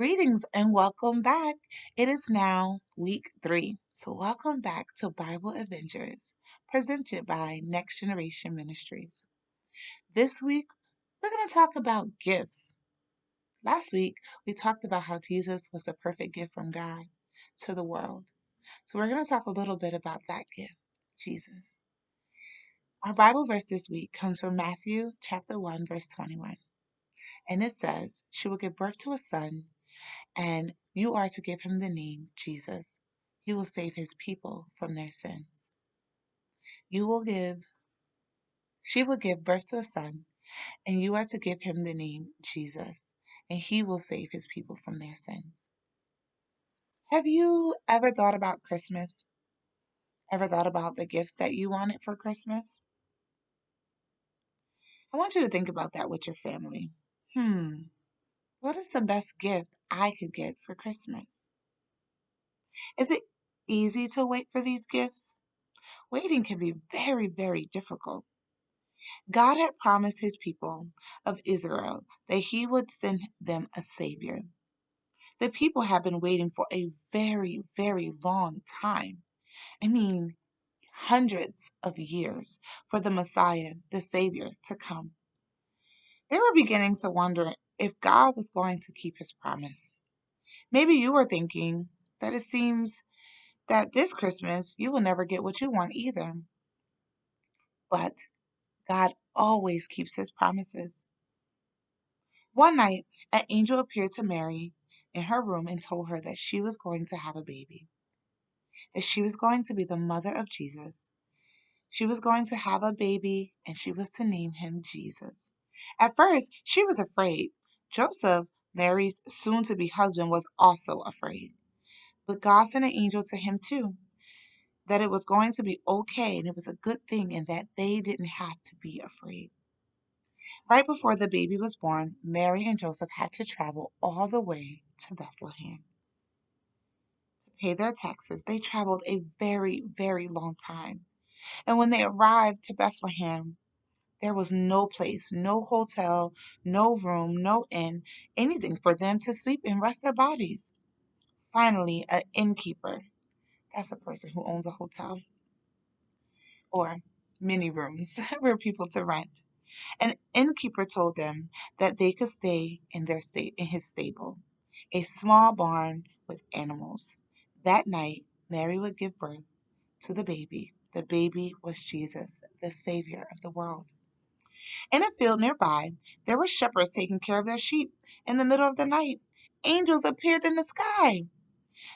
Greetings and welcome back. It is now week 3. So, welcome back to Bible Adventures, presented by Next Generation Ministries. This week, we're going to talk about gifts. Last week, we talked about how Jesus was the perfect gift from God to the world. So, we're going to talk a little bit about that gift, Jesus. Our Bible verse this week comes from Matthew chapter 1, verse 21. And it says, "She will give birth to a son, and you are to give him the name Jesus. He will save his people from their sins." You will give, she will give birth to a son, and you are to give him the name Jesus, and he will save his people from their sins. Have you ever thought about Christmas? Ever thought about the gifts that you wanted for Christmas? I want you to think about that with your family. What is the best gift I could get for Christmas? Is it easy to wait for these gifts? Waiting can be very, very difficult. God had promised his people of Israel that he would send them a Savior. The people have been waiting for a very, very long time. I mean, hundreds of years for the Messiah, the Savior, to come. They were beginning to wonder if God was going to keep his promise. Maybe you are thinking that it seems that this Christmas you will never get what you want either. But God always keeps his promises. One night, an angel appeared to Mary in her room and told her that she was going to have a baby, that she was going to be the mother of Jesus. She was going to have a baby and she was to name him Jesus. At first, she was afraid. Joseph, Mary's soon to be husband, was also afraid. But God sent an angel to him too, that it was going to be okay and it was a good thing and that they didn't have to be afraid. Right before the baby was born, Mary and Joseph had to travel all the way to Bethlehem to pay their taxes. They traveled a very, very long time. And when they arrived to Bethlehem, there was no place, no hotel, no room, no inn, anything for them to sleep and rest their bodies. Finally, an innkeeper, that's a person who owns a hotel or many rooms for people to rent. An innkeeper told them that they could stay in his stable, a small barn with animals. That night, Mary would give birth to the baby. The baby was Jesus, the Savior of the world. In a field nearby, there were shepherds taking care of their sheep. In the middle of the night, angels appeared in the sky.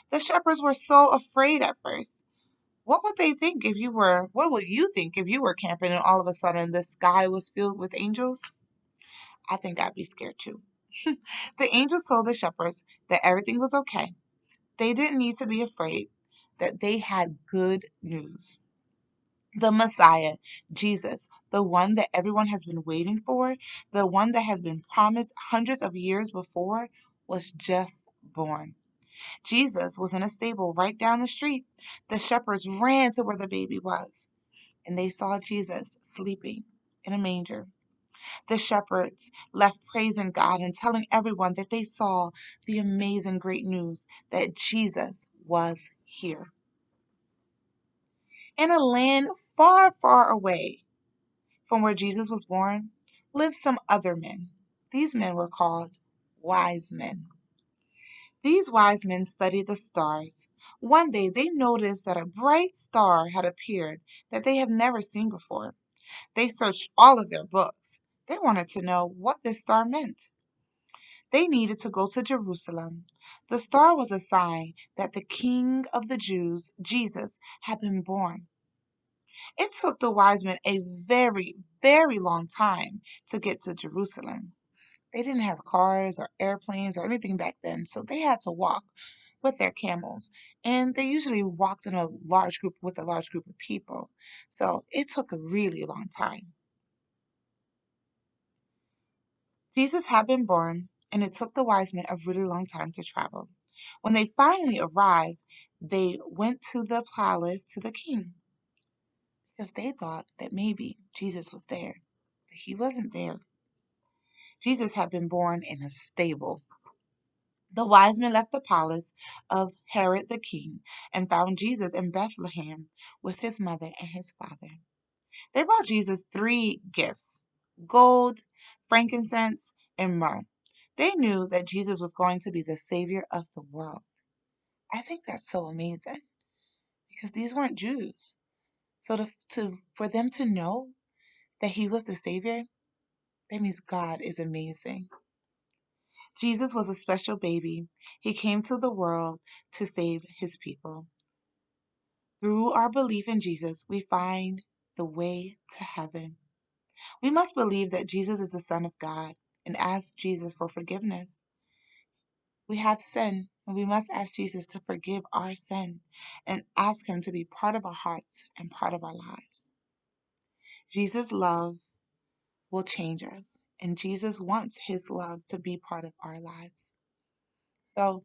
The shepherds were so afraid at first. What would you think if you were camping and all of a sudden the sky was filled with angels? I think I'd be scared too. The angels told the shepherds that everything was okay. They didn't need to be afraid, that they had good news. The Messiah, Jesus, the one that everyone has been waiting for, the one that has been promised hundreds of years before, was just born. Jesus was in a stable right down the street. The shepherds ran to where the baby was, and they saw Jesus sleeping in a manger. The shepherds left praising God and telling everyone that they saw the amazing great news that Jesus was here. In a land far, far away from where Jesus was born lived some other men. These men were called wise men. These wise men studied the stars. One day they noticed that a bright star had appeared that they had never seen before. They searched all of their books. They wanted to know what this star meant. They needed to go to Jerusalem. The star was a sign that the King of the Jews, Jesus, had been born. It took the wise men a very, very long time to get to Jerusalem. They didn't have cars or airplanes or anything back then, so they had to walk with their camels. And they usually walked in a large group with a large group of people. So it took a really long time. Jesus had been born, and it took the wise men a really long time to travel. When they finally arrived, they went to the palace to the king because they thought that maybe Jesus was there. But he wasn't there. Jesus had been born in a stable. The wise men left the palace of Herod the king and found Jesus in Bethlehem with his mother and his father. They brought Jesus three gifts: gold, frankincense, and myrrh. They knew that Jesus was going to be the Savior of the world. I think that's so amazing because these weren't Jews. So for them to know that he was the Savior, that means God is amazing. Jesus was a special baby. He came to the world to save his people. Through our belief in Jesus, we find the way to heaven. We must believe that Jesus is the Son of God and ask Jesus for forgiveness. We have sin, and we must ask Jesus to forgive our sin and ask him to be part of our hearts and part of our lives. Jesus' love will change us, and Jesus wants his love to be part of our lives. So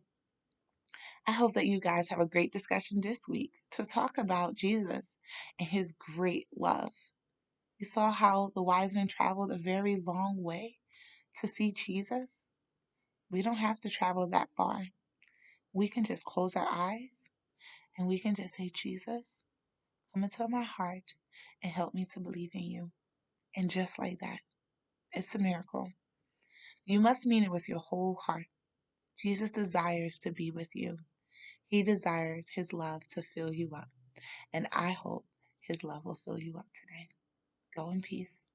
I hope that you guys have a great discussion this week to talk about Jesus and his great love. You saw how the wise men traveled a very long way to see Jesus. We don't have to travel that far. We can just close our eyes and we can just say, Jesus, come into my heart and help me to believe in you. And just like that, it's a miracle. You must mean it with your whole heart. Jesus desires to be with you. He desires his love to fill you up. And I hope his love will fill you up today. Go in peace.